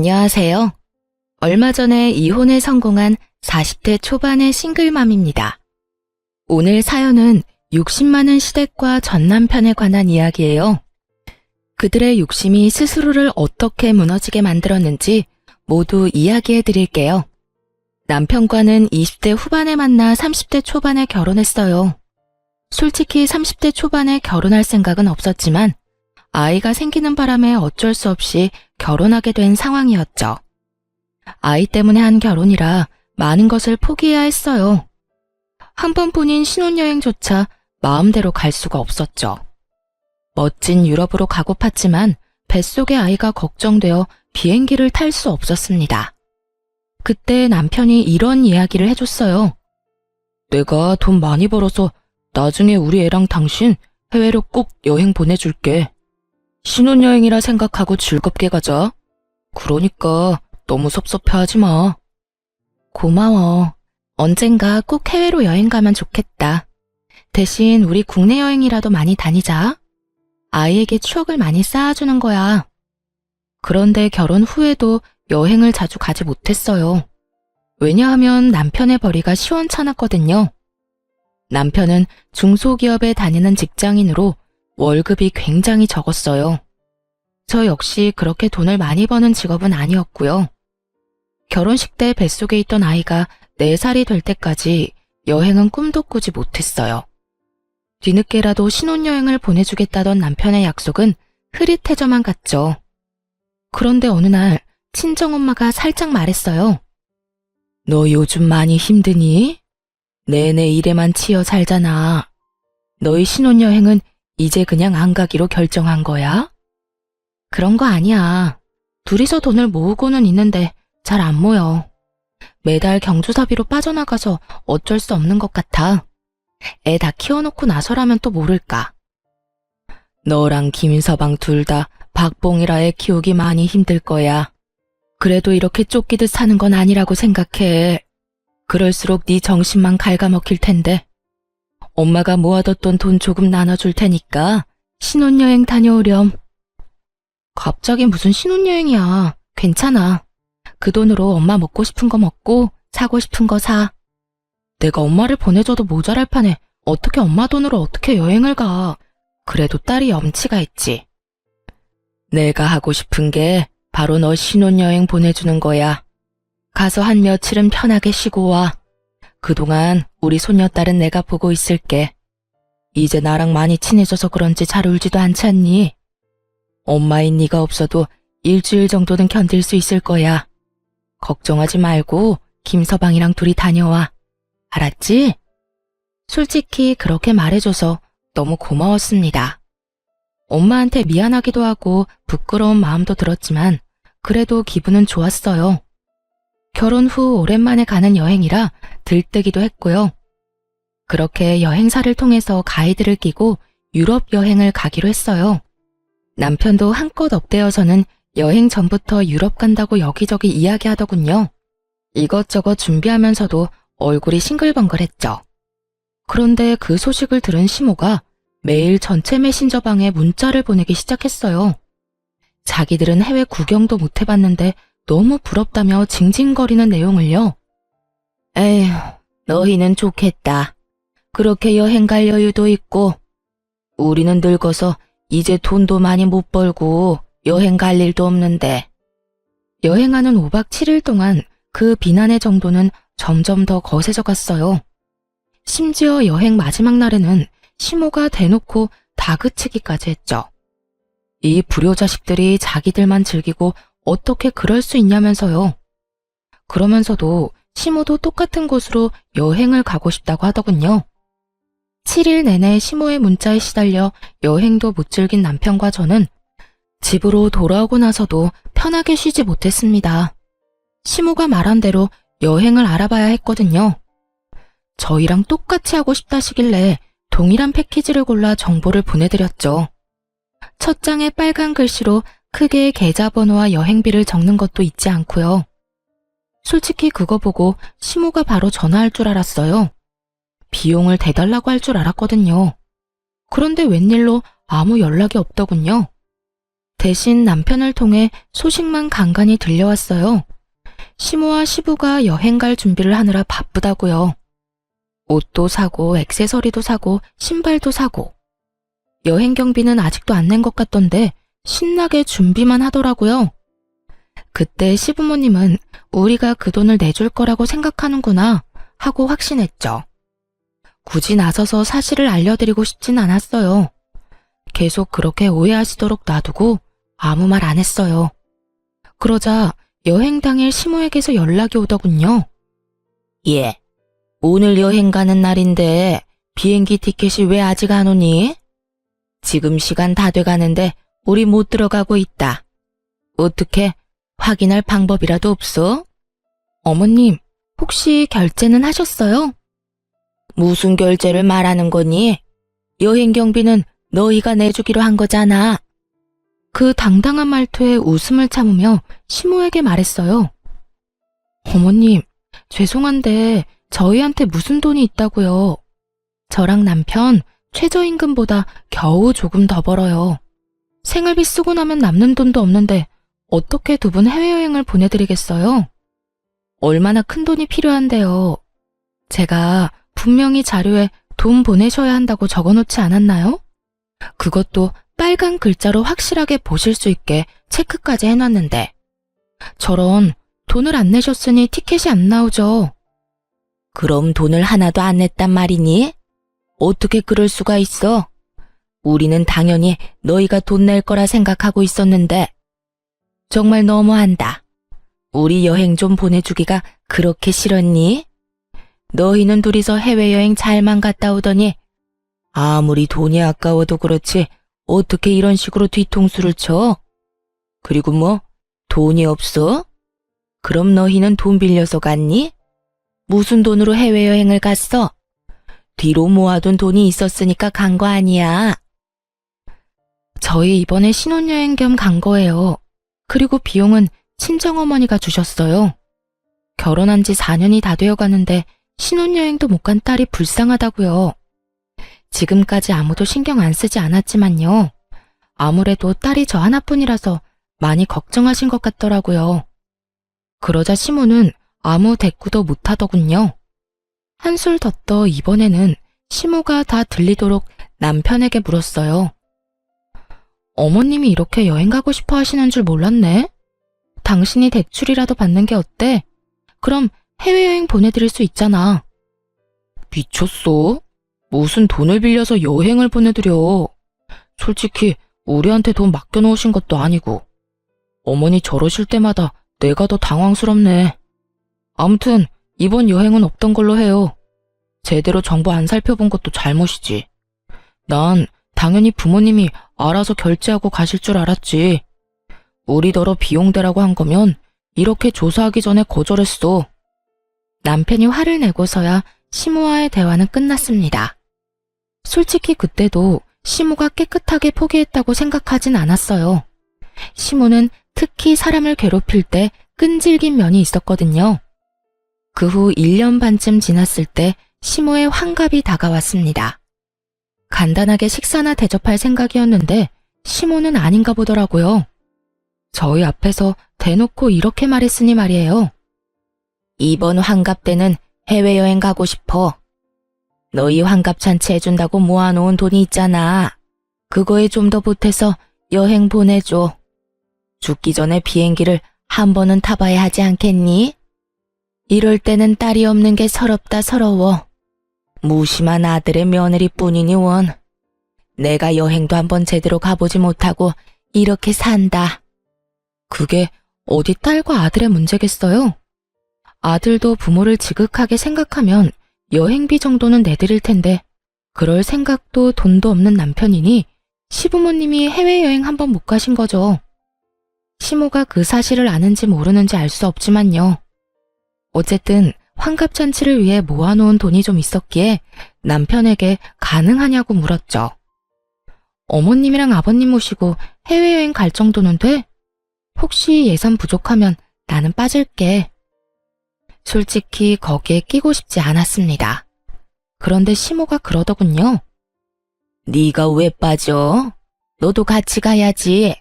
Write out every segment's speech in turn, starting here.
안녕하세요. 얼마 전에 이혼에 성공한 40대 초반의 싱글맘입니다. 오늘 사연은 60 많은 시댁과 전 남편에 관한 이야기예요. 그들의 욕심이 스스로를 어떻게 무너지게 만들었는지 모두 이야기해 드릴게요. 남편과는 20대 후반에 만나 30대 초반에 결혼했어요. 솔직히 30대 초반에 결혼할 생각은 없었지만 아이가 생기는 바람에 어쩔 수 없이 결혼하게 된 상황이었죠. 아이 때문에 한 결혼이라 많은 것을 포기해야 했어요. 한 번뿐인 신혼여행조차 마음대로 갈 수가 없었죠. 멋진 유럽으로 가고팠지만 뱃속의 아이가 걱정되어 비행기를 탈 수 없었습니다. 그때 남편이 이런 이야기를 해줬어요. 내가 돈 많이 벌어서 나중에 우리 애랑 당신 해외로 꼭 여행 보내줄게. 신혼여행이라 생각하고 즐겁게 가자. 그러니까 너무 섭섭해하지 마. 고마워. 언젠가 꼭 해외로 여행 가면 좋겠다. 대신 우리 국내 여행이라도 많이 다니자. 아이에게 추억을 많이 쌓아주는 거야. 그런데 결혼 후에도 여행을 자주 가지 못했어요. 왜냐하면 남편의 벌이가 시원찮았거든요. 남편은 중소기업에 다니는 직장인으로 월급이 굉장히 적었어요. 저 역시 그렇게 돈을 많이 버는 직업은 아니었고요. 결혼식 때 뱃속에 있던 아이가 4살이 될 때까지 여행은 꿈도 꾸지 못했어요. 뒤늦게라도 신혼여행을 보내주겠다던 남편의 약속은 흐릿해져만 갔죠. 그런데 어느 날 친정엄마가 살짝 말했어요. 너 요즘 많이 힘드니? 내내 일에만 치여 살잖아. 너희 신혼여행은 이제 그냥 안 가기로 결정한 거야? 그런 거 아니야. 둘이서 돈을 모으고는 있는데 잘 안 모여. 매달 경조사비로 빠져나가서 어쩔 수 없는 것 같아. 애 다 키워놓고 나서라면 또 모를까. 너랑 김서방 둘 다 박봉이라 애 키우기 많이 힘들 거야. 그래도 이렇게 쫓기듯 사는 건 아니라고 생각해. 그럴수록 네 정신만 갉아먹힐 텐데. 엄마가 모아뒀던 돈 조금 나눠줄 테니까 신혼여행 다녀오렴. 갑자기 무슨 신혼여행이야. 괜찮아. 그 돈으로 엄마 먹고 싶은 거 먹고 사고 싶은 거 사. 내가 엄마를 보내줘도 모자랄 판에 어떻게 엄마 돈으로 어떻게 여행을 가. 그래도 딸이 염치가 있지. 내가 하고 싶은 게 바로 너 신혼여행 보내주는 거야. 가서 한 며칠은 편하게 쉬고 와. 그동안 우리 손녀딸은 내가 보고 있을게. 이제 나랑 많이 친해져서 그런지 잘 울지도 않잖니? 엄마인 네가 없어도 일주일 정도는 견딜 수 있을 거야. 걱정하지 말고 김서방이랑 둘이 다녀와. 알았지? 솔직히 그렇게 말해줘서 너무 고마웠습니다. 엄마한테 미안하기도 하고 부끄러운 마음도 들었지만 그래도 기분은 좋았어요. 결혼 후 오랜만에 가는 여행이라 들뜨기도 했고요. 그렇게 여행사를 통해서 가이드를 끼고 유럽 여행을 가기로 했어요. 남편도 한껏 업되어서는 여행 전부터 유럽 간다고 여기저기 이야기하더군요. 이것저것 준비하면서도 얼굴이 싱글벙글했죠. 그런데 그 소식을 들은 시모가 매일 전체 메신저방에 문자를 보내기 시작했어요. 자기들은 해외 구경도 못 해봤는데 너무 부럽다며 징징거리는 내용을요. 에휴, 너희는 좋겠다. 그렇게 여행 갈 여유도 있고. 우리는 늙어서 이제 돈도 많이 못 벌고 여행 갈 일도 없는데. 여행하는 5박 7일 동안 그 비난의 정도는 점점 더 거세져 갔어요. 심지어 여행 마지막 날에는 시모가 대놓고 다그치기까지 했죠. 이 불효자식들이 자기들만 즐기고 어떻게 그럴 수 있냐면서요. 그러면서도 시모도 똑같은 곳으로 여행을 가고 싶다고 하더군요. 7일 내내 시모의 문자에 시달려 여행도 못 즐긴 남편과 저는 집으로 돌아오고 나서도 편하게 쉬지 못했습니다. 시모가 말한 대로 여행을 알아봐야 했거든요. 저희랑 똑같이 하고 싶다시길래 동일한 패키지를 골라 정보를 보내드렸죠. 첫 장에 빨간 글씨로 크게 계좌번호와 여행비를 적는 것도 잊지 않고요. 솔직히 그거 보고 시모가 바로 전화할 줄 알았어요. 비용을 대달라고 할 줄 알았거든요. 그런데 웬일로 아무 연락이 없더군요. 대신 남편을 통해 소식만 간간히 들려왔어요. 시모와 시부가 여행 갈 준비를 하느라 바쁘다고요. 옷도 사고, 액세서리도 사고, 신발도 사고. 여행 경비는 아직도 안 낸 것 같던데 신나게 준비만 하더라고요. 그때 시부모님은 우리가 그 돈을 내줄 거라고 생각하는구나 하고 확신했죠. 굳이 나서서 사실을 알려드리고 싶진 않았어요. 계속 그렇게 오해하시도록 놔두고 아무 말 안 했어요. 그러자 여행 당일 시모에게서 연락이 오더군요. 예, 오늘 여행 가는 날인데 비행기 티켓이 왜 아직 안 오니? 지금 시간 다 돼가는데 우리 못 들어가고 있다. 어떻게 확인할 방법이라도 없어? 어머님, 혹시 결제는 하셨어요? 무슨 결제를 말하는 거니? 여행 경비는 너희가 내주기로 한 거잖아. 그 당당한 말투에 웃음을 참으며 시모에게 말했어요. 어머님, 죄송한데 저희한테 무슨 돈이 있다고요. 저랑 남편 최저임금보다 겨우 조금 더 벌어요. 생활비 쓰고 나면 남는 돈도 없는데 어떻게 두 분 해외여행을 보내드리겠어요? 얼마나 큰 돈이 필요한데요. 제가 분명히 자료에 돈 보내셔야 한다고 적어놓지 않았나요? 그것도 빨간 글자로 확실하게 보실 수 있게 체크까지 해놨는데. 저런 돈을 안 내셨으니 티켓이 안 나오죠. 그럼 돈을 하나도 안 냈단 말이니? 어떻게 그럴 수가 있어? 우리는 당연히 너희가 돈 낼 거라 생각하고 있었는데. 정말 너무한다. 우리 여행 좀 보내주기가 그렇게 싫었니? 너희는 둘이서 해외여행 잘만 갔다 오더니 아무리 돈이 아까워도 그렇지 어떻게 이런 식으로 뒤통수를 쳐? 그리고 뭐 돈이 없어? 그럼 너희는 돈 빌려서 갔니? 무슨 돈으로 해외여행을 갔어? 뒤로 모아둔 돈이 있었으니까 간 거 아니야. 저희 이번에 신혼여행 겸 간 거예요. 그리고 비용은 친정어머니가 주셨어요. 결혼한 지 4년이 다 되어 가는데 신혼여행도 못 간 딸이 불쌍하다고요. 지금까지 아무도 신경 안 쓰지 않았지만요. 아무래도 딸이 저 하나뿐이라서 많이 걱정하신 것 같더라고요. 그러자 시모는 아무 대꾸도 못하더군요. 한술 더 떠 이번에는 시모가 다 들리도록 남편에게 물었어요. 어머님이 이렇게 여행 가고 싶어 하시는 줄 몰랐네. 당신이 대출이라도 받는 게 어때? 그럼 해외여행 보내드릴 수 있잖아. 미쳤어? 무슨 돈을 빌려서 여행을 보내드려. 솔직히 우리한테 돈 맡겨놓으신 것도 아니고. 어머니 저러실 때마다 내가 더 당황스럽네. 아무튼 이번 여행은 없던 걸로 해요. 제대로 정보 안 살펴본 것도 잘못이지. 난 당연히 부모님이 알아서 결제하고 가실 줄 알았지. 우리더러 비용 대라고 한 거면 이렇게 조사하기 전에 거절했어. 남편이 화를 내고서야 시모와의 대화는 끝났습니다. 솔직히 그때도 시모가 깨끗하게 포기했다고 생각하진 않았어요. 시모는 특히 사람을 괴롭힐 때 끈질긴 면이 있었거든요. 그 후 1년 반쯤 지났을 때 시모의 환갑이 다가왔습니다. 간단하게 식사나 대접할 생각이었는데 시모는 아닌가 보더라고요. 저희 앞에서 대놓고 이렇게 말했으니 말이에요. 이번 환갑 때는 해외여행 가고 싶어. 너희 환갑잔치 해준다고 모아놓은 돈이 있잖아. 그거에 좀 더 보태서 여행 보내줘. 죽기 전에 비행기를 한 번은 타봐야 하지 않겠니? 이럴 때는 딸이 없는 게 서럽다 서러워. 무심한 아들의 며느리뿐이니 원. 내가 여행도 한번 제대로 가보지 못하고 이렇게 산다. 그게 어디 딸과 아들의 문제겠어요? 아들도 부모를 지극하게 생각하면 여행비 정도는 내드릴 텐데 그럴 생각도 돈도 없는 남편이니 시부모님이 해외여행 한번 못 가신 거죠. 시모가 그 사실을 아는지 모르는지 알 수 없지만요. 어쨌든 환갑잔치를 위해 모아놓은 돈이 좀 있었기에 남편에게 가능하냐고 물었죠. 어머님이랑 아버님 모시고 해외여행 갈 정도는 돼? 혹시 예산 부족하면 나는 빠질게. 솔직히 거기에 끼고 싶지 않았습니다. 그런데 시모가 그러더군요. 네가 왜 빠져? 너도 같이 가야지.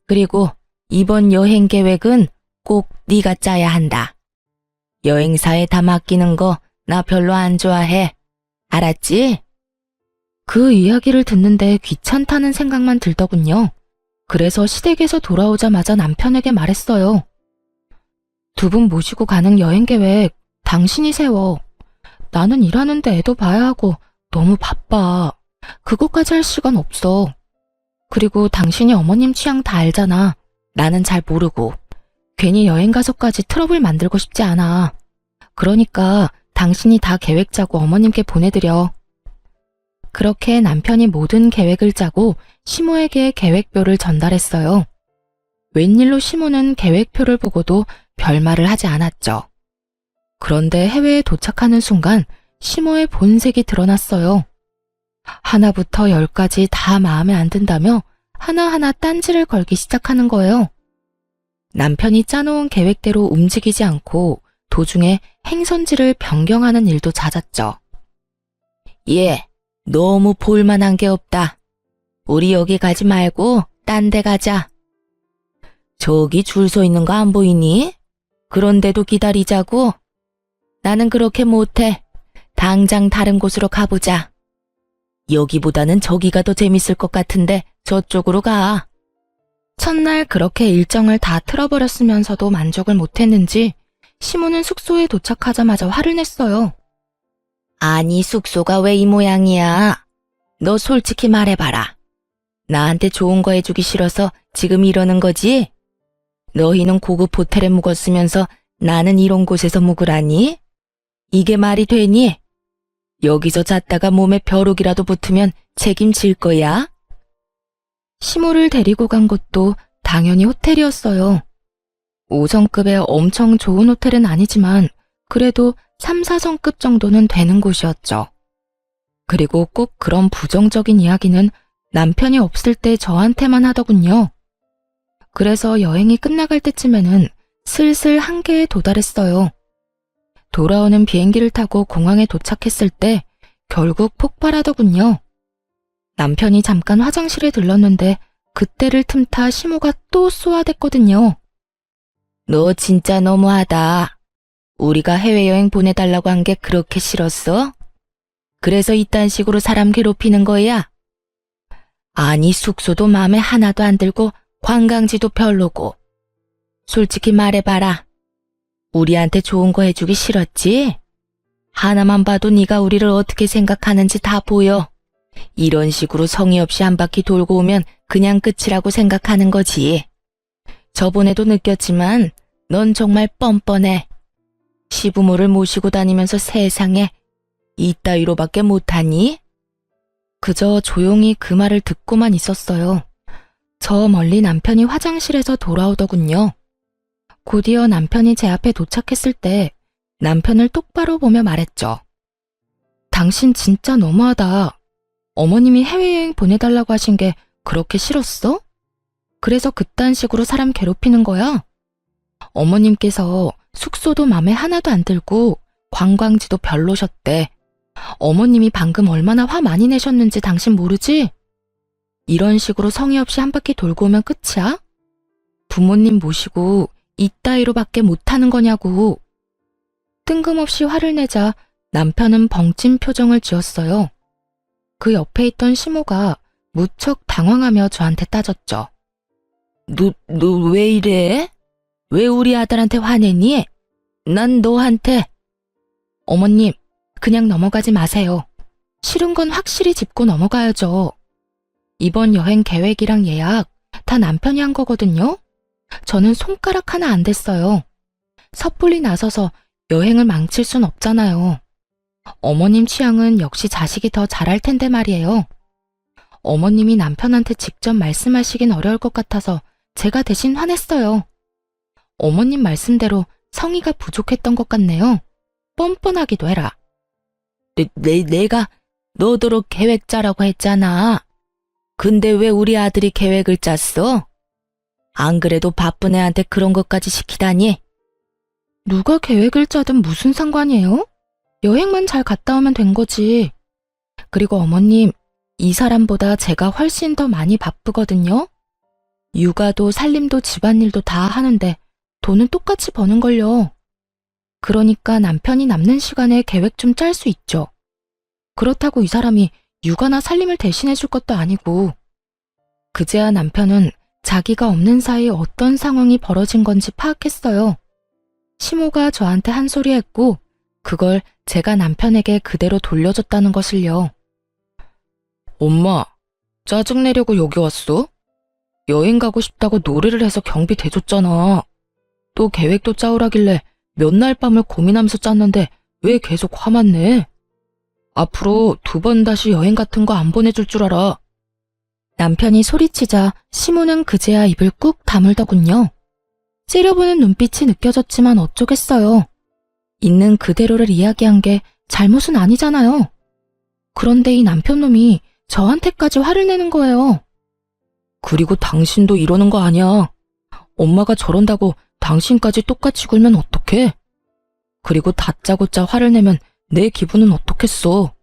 그리고 이번 여행 계획은 꼭 네가 짜야 한다. 여행사에 다 맡기는 거 나 별로 안 좋아해. 알았지? 그 이야기를 듣는데 귀찮다는 생각만 들더군요. 그래서 시댁에서 돌아오자마자 남편에게 말했어요. 두 분 모시고 가는 여행 계획 당신이 세워. 나는 일하는데 애도 봐야 하고 너무 바빠. 그것까지 할 시간 없어. 그리고 당신이 어머님 취향 다 알잖아. 나는 잘 모르고. 괜히 여행 가서까지 트러블 만들고 싶지 않아. 그러니까 당신이 다 계획 짜고 어머님께 보내드려. 그렇게 남편이 모든 계획을 짜고 시모에게 계획표를 전달했어요. 웬일로 시모는 계획표를 보고도 별말을 하지 않았죠. 그런데 해외에 도착하는 순간 시모의 본색이 드러났어요. 하나부터 10까지 다 마음에 안 든다며 하나하나 딴지를 걸기 시작하는 거예요. 남편이 짜놓은 계획대로 움직이지 않고 도중에 행선지를 변경하는 일도 잦았죠. 얘, 너무 볼만한 게 없다. 우리 여기 가지 말고 딴 데 가자. 저기 줄 서 있는 거 안 보이니? 그런데도 기다리자고? 나는 그렇게 못해. 당장 다른 곳으로 가보자. 여기보다는 저기가 더 재밌을 것 같은데 저쪽으로 가. 첫날 그렇게 일정을 다 틀어버렸으면서도 만족을 못했는지 시모는 숙소에 도착하자마자 화를 냈어요. 아니, 숙소가 왜 이 모양이야? 너 솔직히 말해봐라. 나한테 좋은 거 해주기 싫어서 지금 이러는 거지? 너희는 고급 호텔에 묵었으면서 나는 이런 곳에서 묵으라니? 이게 말이 되니? 여기서 잤다가 몸에 벼룩이라도 붙으면 책임질 거야? 시모를 데리고 간 곳도 당연히 호텔이었어요. 5성급의 엄청 좋은 호텔은 아니지만 그래도 3, 4성급 정도는 되는 곳이었죠. 그리고 꼭 그런 부정적인 이야기는 남편이 없을 때 저한테만 하더군요. 그래서 여행이 끝나갈 때쯤에는 슬슬 한계에 도달했어요. 돌아오는 비행기를 타고 공항에 도착했을 때 결국 폭발하더군요. 남편이 잠깐 화장실에 들렀는데 그때를 틈타 시모가 또 쏘아댔거든요. 너 진짜 너무하다. 우리가 해외여행 보내달라고 한 게 그렇게 싫었어? 그래서 이딴 식으로 사람 괴롭히는 거야? 아니, 숙소도 마음에 하나도 안 들고 관광지도 별로고. 솔직히 말해봐라. 우리한테 좋은 거 해주기 싫었지? 하나만 봐도 네가 우리를 어떻게 생각하는지 다 보여. 이런 식으로 성의 없이 한 바퀴 돌고 오면 그냥 끝이라고 생각하는 거지. 저번에도 느꼈지만 넌 정말 뻔뻔해. 시부모를 모시고 다니면서 세상에 이따위로밖에 못하니? 그저 조용히 그 말을 듣고만 있었어요. 저 멀리 남편이 화장실에서 돌아오더군요. 곧이어 남편이 제 앞에 도착했을 때 남편을 똑바로 보며 말했죠. 당신 진짜 너무하다. 어머님이 해외여행 보내달라고 하신 게 그렇게 싫었어? 그래서 그딴 식으로 사람 괴롭히는 거야? 어머님께서 숙소도 맘에 하나도 안 들고 관광지도 별로셨대. 어머님이 방금 얼마나 화 많이 내셨는지 당신 모르지? 이런 식으로 성의 없이 한 바퀴 돌고 오면 끝이야? 부모님 모시고 이따위로밖에 못하는 거냐고. 뜬금없이 화를 내자 남편은 벙찐 표정을 지었어요. 그 옆에 있던 시모가 무척 당황하며 저한테 따졌죠. 너 왜 이래? 왜 우리 아들한테 화내니? 난 너한테. 어머님, 그냥 넘어가지 마세요. 싫은 건 확실히 짚고 넘어가야죠. 이번 여행 계획이랑 예약 다 남편이 한 거거든요. 저는 손가락 하나 안 댔어요. 섣불리 나서서 여행을 망칠 순 없잖아요. 어머님 취향은 역시 자식이 더 잘할 텐데 말이에요. 어머님이 남편한테 직접 말씀하시긴 어려울 것 같아서 제가 대신 화냈어요. 어머님 말씀대로 성의가 부족했던 것 같네요. 뻔뻔하기도 해라. 내가 너도록 계획 짜라고 했잖아. 근데 왜 우리 아들이 계획을 짰어? 안 그래도 바쁜 애한테 그런 것까지 시키다니? 누가 계획을 짜든 무슨 상관이에요? 여행만 잘 갔다 오면 된 거지. 그리고 어머님, 이 사람보다 제가 훨씬 더 많이 바쁘거든요. 육아도 살림도 집안일도 다 하는데 돈은 똑같이 버는걸요. 그러니까 남편이 남는 시간에 계획 좀 짤 수 있죠. 그렇다고 이 사람이 육아나 살림을 대신해 줄 것도 아니고. 그제야 남편은 자기가 없는 사이 어떤 상황이 벌어진 건지 파악했어요. 시모가 저한테 한 소리 했고 그걸 제가 남편에게 그대로 돌려줬다는 것을요. 엄마, 짜증내려고 여기 왔어? 여행 가고 싶다고 노래를 해서 경비 대줬잖아. 또 계획도 짜오라길래 몇 날 밤을 고민하면서 짰는데 왜 계속 화만 내? 앞으로 2번 다시 여행 같은 거 안 보내줄 줄 알아. 남편이 소리치자 시모는 그제야 입을 꾹 다물더군요. 찌려보는 눈빛이 느껴졌지만 어쩌겠어요. 있는 그대로를 이야기한 게 잘못은 아니잖아요. 그런데 이 남편놈이 저한테까지 화를 내는 거예요. 그리고 당신도 이러는 거 아니야. 엄마가 저런다고 당신까지 똑같이 굴면 어떡해? 그리고 다짜고짜 화를 내면 내 기분은 어떻겠어?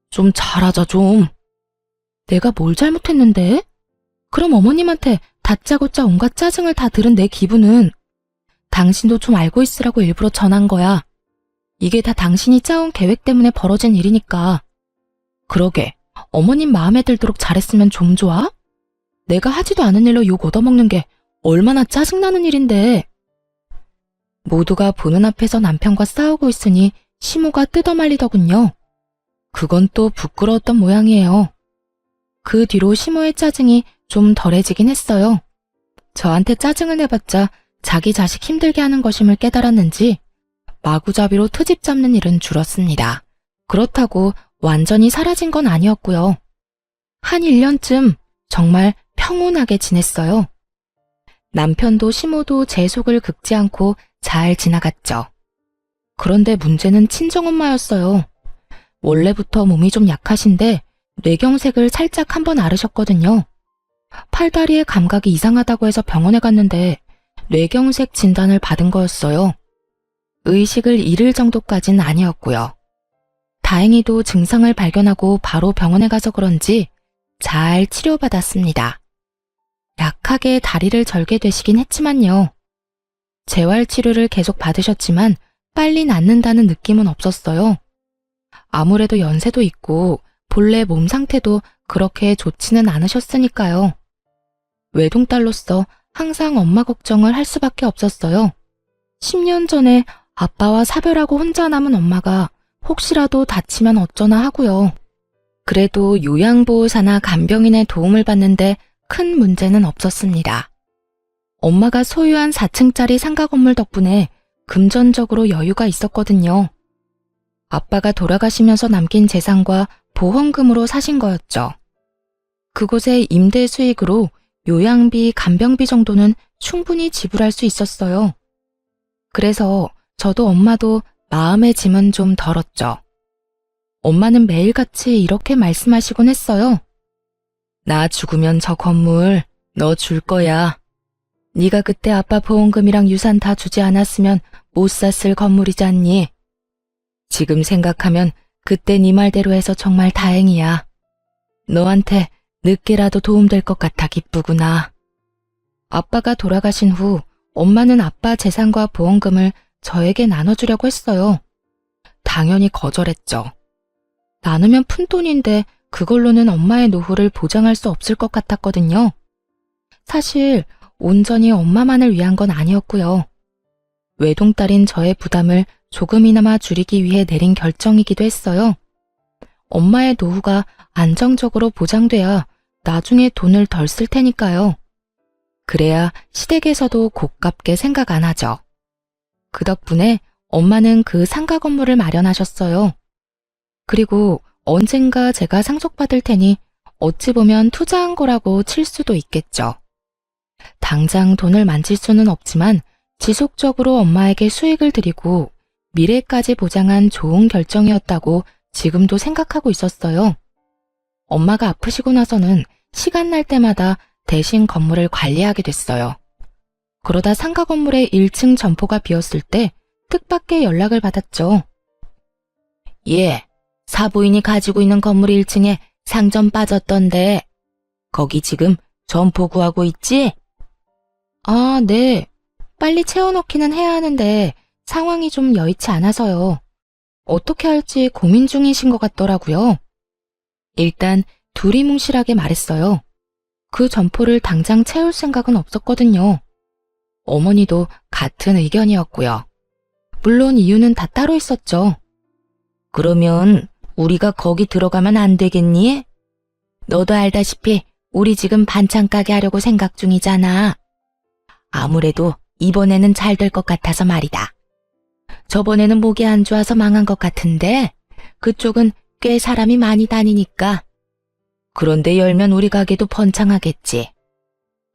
좀 잘하자 좀. 내가 뭘 잘못했는데? 그럼 어머님한테 다짜고짜 온갖 짜증을 다 들은 내 기분은 당신도 좀 알고 있으라고 일부러 전한 거야. 이게 다 당신이 짜온 계획 때문에 벌어진 일이니까. 그러게, 어머님 마음에 들도록 잘했으면 좀 좋아? 내가 하지도 않은 일로 욕 얻어먹는 게 얼마나 짜증나는 일인데. 모두가 보는 앞에서 남편과 싸우고 있으니 시모가 뜯어말리더군요. 그건 또 부끄러웠던 모양이에요. 그 뒤로 시모의 짜증이 좀 덜해지긴 했어요. 저한테 짜증을 내봤자 자기 자식 힘들게 하는 것임을 깨달았는지 마구잡이로 트집 잡는 일은 줄었습니다. 그렇다고 완전히 사라진 건 아니었고요. 한 1년쯤 정말 평온하게 지냈어요. 남편도 시모도 제 속을 긁지 않고 잘 지나갔죠. 그런데 문제는 친정엄마였어요. 원래부터 몸이 좀 약하신데 뇌경색을 살짝 한번 앓으셨거든요. 팔다리의 감각이 이상하다고 해서 병원에 갔는데 뇌경색 진단을 받은 거였어요. 의식을 잃을 정도까진 아니었고요. 다행히도 증상을 발견하고 바로 병원에 가서 그런지 잘 치료받았습니다. 약하게 다리를 절게 되시긴 했지만요. 재활치료를 계속 받으셨지만 빨리 낫는다는 느낌은 없었어요. 아무래도 연세도 있고 본래 몸 상태도 그렇게 좋지는 않으셨으니까요. 외동딸로서 항상 엄마 걱정을 할 수밖에 없었어요. 10년 전에 아빠와 사별하고 혼자 남은 엄마가 혹시라도 다치면 어쩌나 하고요. 그래도 요양보호사나 간병인의 도움을 받는데 큰 문제는 없었습니다. 엄마가 소유한 4층짜리 상가 건물 덕분에 금전적으로 여유가 있었거든요. 아빠가 돌아가시면서 남긴 재산과 보험금으로 사신 거였죠. 그곳의 임대 수익으로 요양비, 간병비 정도는 충분히 지불할 수 있었어요. 그래서 저도 엄마도 마음의 짐은 좀 덜었죠. 엄마는 매일같이 이렇게 말씀하시곤 했어요. 나 죽으면 저 건물 너 줄 거야. 네가 그때 아빠 보험금이랑 유산 다 주지 않았으면 못 샀을 건물이잖니. 지금 생각하면 그때 네 말대로 해서 정말 다행이야. 너한테 늦게라도 도움될 것 같아 기쁘구나. 아빠가 돌아가신 후 엄마는 아빠 재산과 보험금을 저에게 나눠주려고 했어요. 당연히 거절했죠. 나누면 푼돈인데 그걸로는 엄마의 노후를 보장할 수 없을 것 같았거든요. 사실 온전히 엄마만을 위한 건 아니었고요. 외동딸인 저의 부담을 조금이나마 줄이기 위해 내린 결정이기도 했어요. 엄마의 노후가 안정적으로 보장돼야 나중에 돈을 덜 쓸 테니까요. 그래야 시댁에서도 고깝게 생각 안 하죠. 그 덕분에 엄마는 그 상가 건물을 마련하셨어요. 그리고 언젠가 제가 상속받을 테니 어찌 보면 투자한 거라고 칠 수도 있겠죠. 당장 돈을 만질 수는 없지만 지속적으로 엄마에게 수익을 드리고 미래까지 보장한 좋은 결정이었다고 지금도 생각하고 있었어요. 엄마가 아프시고 나서는 시간 날 때마다 대신 건물을 관리하게 됐어요. 그러다 상가 건물의 1층 점포가 비었을 때 뜻밖의 연락을 받았죠. 예, 사부인이 가지고 있는 건물 1층에 상점 빠졌던데 거기 지금 점포 구하고 있지? 아, 네. 빨리 채워넣기는 해야 하는데 상황이 좀 여의치 않아서요. 어떻게 할지 고민 중이신 것 같더라고요. 일단 두리뭉실하게 말했어요. 그 점포를 당장 채울 생각은 없었거든요. 어머니도 같은 의견이었고요. 물론 이유는 다 따로 있었죠. 그러면 우리가 거기 들어가면 안 되겠니? 너도 알다시피 우리 지금 반찬 가게 하려고 생각 중이잖아. 아무래도 이번에는 잘 될 것 같아서 말이다. 저번에는 목이 안 좋아서 망한 것 같은데 그쪽은 꽤 사람이 많이 다니니까. 그런데 열면 우리 가게도 번창하겠지.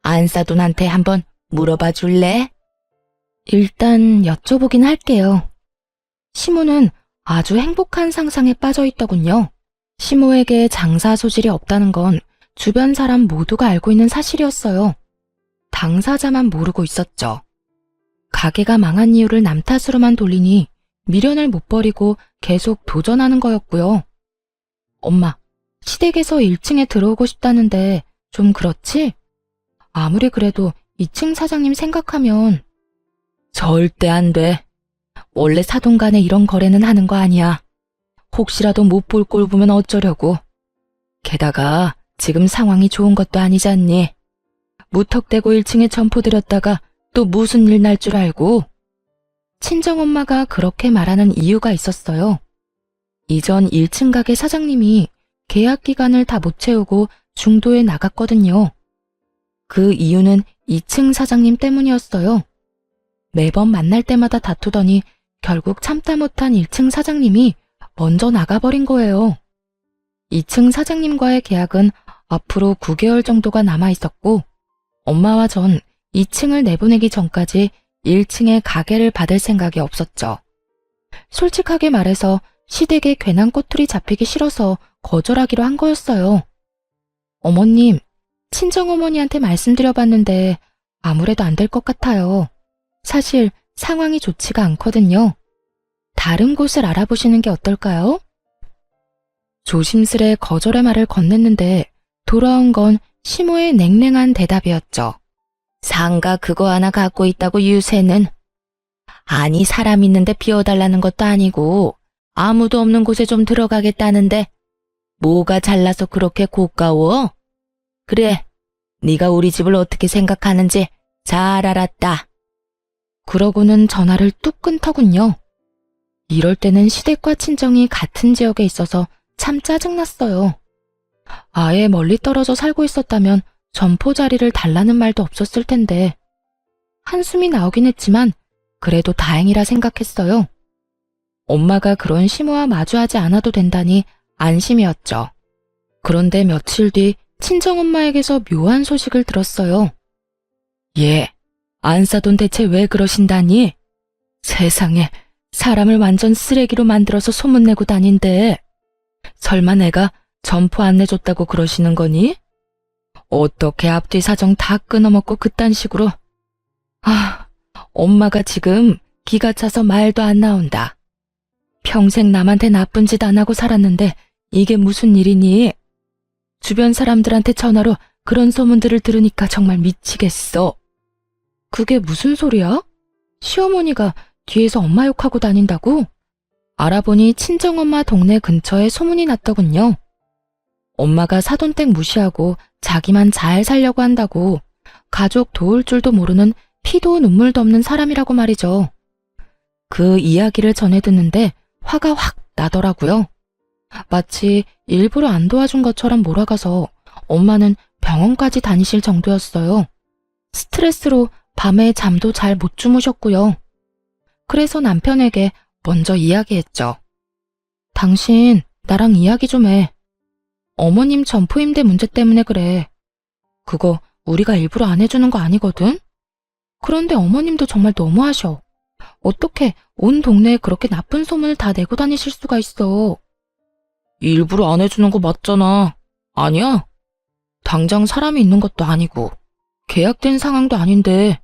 안사돈한테 한번 물어봐 줄래? 일단 여쭤보긴 할게요. 시모는 아주 행복한 상상에 빠져 있더군요. 시모에게 장사 소질이 없다는 건 주변 사람 모두가 알고 있는 사실이었어요. 당사자만 모르고 있었죠. 가게가 망한 이유를 남 탓으로만 돌리니 미련을 못 버리고 계속 도전하는 거였고요. 엄마, 시댁에서 1층에 들어오고 싶다는데 좀 그렇지? 아무리 그래도 2층 사장님 생각하면. 절대 안 돼. 원래 사돈 간에 이런 거래는 하는 거 아니야. 혹시라도 못 볼 꼴 보면 어쩌려고. 게다가 지금 상황이 좋은 것도 아니잖니. 무턱대고 1층에 점포 들였다가 또 무슨 일 날 줄 알고. 친정엄마가 그렇게 말하는 이유가 있었어요. 이전 1층 가게 사장님이 계약 기간을 다 못 채우고 중도에 나갔거든요. 그 이유는 2층 사장님 때문이었어요. 매번 만날 때마다 다투더니 결국 참다 못한 1층 사장님이 먼저 나가버린 거예요. 2층 사장님과의 계약은 앞으로 9개월 정도가 남아있었고 엄마와 전 2층을 내보내기 전까지 1층에 가게를 받을 생각이 없었죠. 솔직하게 말해서 시댁에 괜한 꼬투리 잡히기 싫어서 거절하기로 한 거였어요. 어머님, 친정어머니한테 말씀드려봤는데 아무래도 안 될 것 같아요. 사실 상황이 좋지가 않거든요. 다른 곳을 알아보시는 게 어떨까요? 조심스레 거절의 말을 건넸는데 돌아온 건 시모의 냉랭한 대답이었죠. 상가 그거 하나 갖고 있다고 유세는. 아니 사람 있는데 비워달라는 것도 아니고 아무도 없는 곳에 좀 들어가겠다는데 뭐가 잘나서 그렇게 고가워? 그래, 네가 우리 집을 어떻게 생각하는지 잘 알았다. 그러고는 전화를 뚝 끊더군요. 이럴 때는 시댁과 친정이 같은 지역에 있어서 참 짜증났어요. 아예 멀리 떨어져 살고 있었다면 점포 자리를 달라는 말도 없었을 텐데. 한숨이 나오긴 했지만 그래도 다행이라 생각했어요. 엄마가 그런 시모와 마주하지 않아도 된다니 안심이었죠. 그런데 며칠 뒤 친정엄마에게서 묘한 소식을 들었어요. 예, 안사돈 대체 왜 그러신다니? 세상에, 사람을 완전 쓰레기로 만들어서 소문내고 다닌대. 설마 내가 점포 안 내줬다고 그러시는 거니? 어떻게 앞뒤 사정 다 끊어먹고 그딴 식으로. 아, 엄마가 지금 기가 차서 말도 안 나온다. 평생 남한테 나쁜 짓 안 하고 살았는데 이게 무슨 일이니? 주변 사람들한테 전화로 그런 소문들을 들으니까 정말 미치겠어. 그게 무슨 소리야? 시어머니가 뒤에서 엄마 욕하고 다닌다고? 알아보니 친정엄마 동네 근처에 소문이 났더군요. 엄마가 사돈댁 무시하고 자기만 잘 살려고 한다고 가족 도울 줄도 모르는 피도 눈물도 없는 사람이라고 말이죠. 그 이야기를 전해 듣는데 화가 확 나더라고요. 마치 일부러 안 도와준 것처럼 몰아가서 엄마는 병원까지 다니실 정도였어요. 스트레스로 밤에 잠도 잘 못 주무셨고요. 그래서 남편에게 먼저 이야기했죠. 당신 나랑 이야기 좀 해. 어머님 점포임대 문제 때문에 그래. 그거 우리가 일부러 안 해주는 거 아니거든? 그런데 어머님도 정말 너무하셔. 어떻게 온 동네에 그렇게 나쁜 소문을 다 내고 다니실 수가 있어. 일부러 안 해주는 거 맞잖아. 아니야? 당장 사람이 있는 것도 아니고 계약된 상황도 아닌데.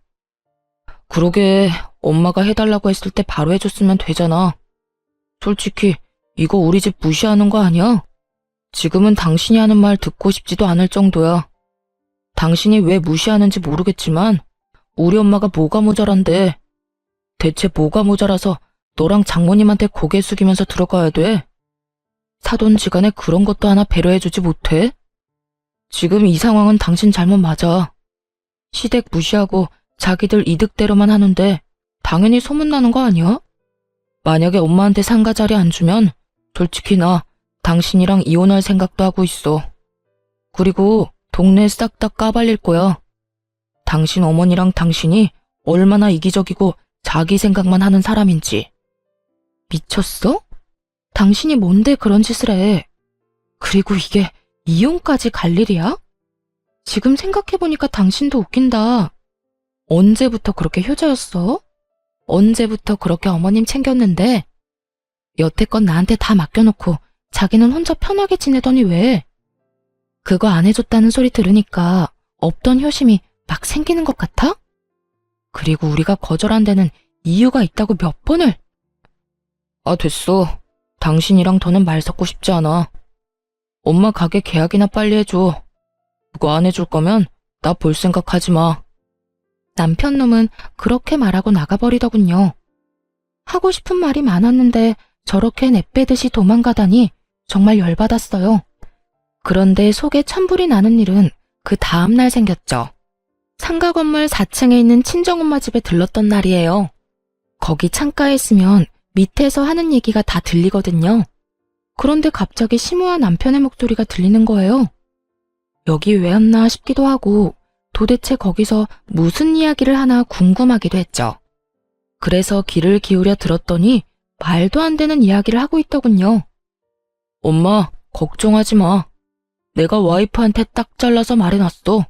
그러게 엄마가 해달라고 했을 때 바로 해줬으면 되잖아. 솔직히 이거 우리 집 무시하는 거 아니야? 지금은 당신이 하는 말 듣고 싶지도 않을 정도야. 당신이 왜 무시하는지 모르겠지만 우리 엄마가 뭐가 모자란데? 대체 뭐가 모자라서 너랑 장모님한테 고개 숙이면서 들어가야 돼? 사돈지간에 그런 것도 하나 배려해주지 못해? 지금 이 상황은 당신 잘못 맞아. 시댁 무시하고 자기들 이득대로만 하는데 당연히 소문나는 거 아니야? 만약에 엄마한테 상가 자리 안 주면 솔직히 나 당신이랑 이혼할 생각도 하고 있어. 그리고 동네 싹 다 까발릴 거야. 당신 어머니랑 당신이 얼마나 이기적이고 자기 생각만 하는 사람인지. 미쳤어? 당신이 뭔데 그런 짓을 해? 그리고 이게 이혼까지 갈 일이야? 지금 생각해보니까 당신도 웃긴다. 언제부터 그렇게 효자였어? 언제부터 그렇게 어머님 챙겼는데? 여태껏 나한테 다 맡겨놓고 자기는 혼자 편하게 지내더니 왜? 그거 안 해줬다는 소리 들으니까 없던 효심이 막 생기는 것 같아? 그리고 우리가 거절한 데는 이유가 있다고 몇 번을. 아, 됐어. 당신이랑 더는 말 섞고 싶지 않아. 엄마 가게 계약이나 빨리 해줘. 그거 안 해줄 거면 나 볼 생각하지 마. 남편 놈은 그렇게 말하고 나가버리더군요. 하고 싶은 말이 많았는데 저렇게 내빼듯이 도망가다니 정말 열받았어요. 그런데 속에 천불이 나는 일은 그 다음날 생겼죠. 상가 건물 4층에 있는 친정엄마 집에 들렀던 날이에요. 거기 창가에 있으면 밑에서 하는 얘기가 다 들리거든요. 그런데 갑자기 시모와 남편의 목소리가 들리는 거예요. 여기 왜 왔나 싶기도 하고 도대체 거기서 무슨 이야기를 하나 궁금하기도 했죠. 그래서 귀를 기울여 들었더니 말도 안 되는 이야기를 하고 있더군요. 엄마, 걱정하지 마. 내가 와이프한테 딱 잘라서 말해놨어.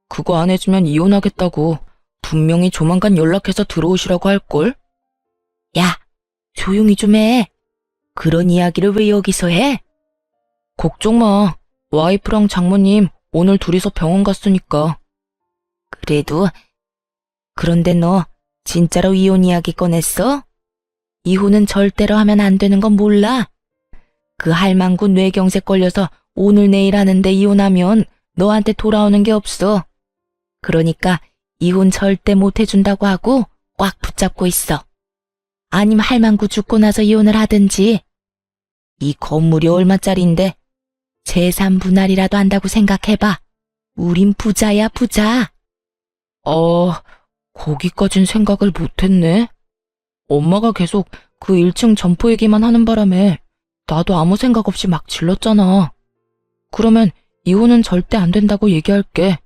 그거 안 해주면 이혼하겠다고. 분명히 조만간 연락해서 들어오시라고 할걸? 야, 조용히 좀 해. 그런 이야기를 왜 여기서 해? 걱정 마. 와이프랑 장모님 오늘 둘이서 병원 갔으니까. 그래도, 그런데 너 진짜로 이혼 이야기 꺼냈어? 이혼은 절대로 하면 안 되는 건 몰라? 그 할망구 뇌경색 걸려서 오늘 내일 하는데 이혼하면 너한테 돌아오는 게 없어. 그러니까 이혼 절대 못 해준다고 하고 꽉 붙잡고 있어. 아니면 할망구 죽고 나서 이혼을 하든지. 이 건물이 얼마짜린데 재산 분할이라도 한다고 생각해봐. 우린 부자야, 부자. 거기까진 생각을 못했네. 엄마가 계속 그 1층 점포 얘기만 하는 바람에 나도 아무 생각 없이 막 질렀잖아. 그러면 이혼은 절대 안 된다고 얘기할게.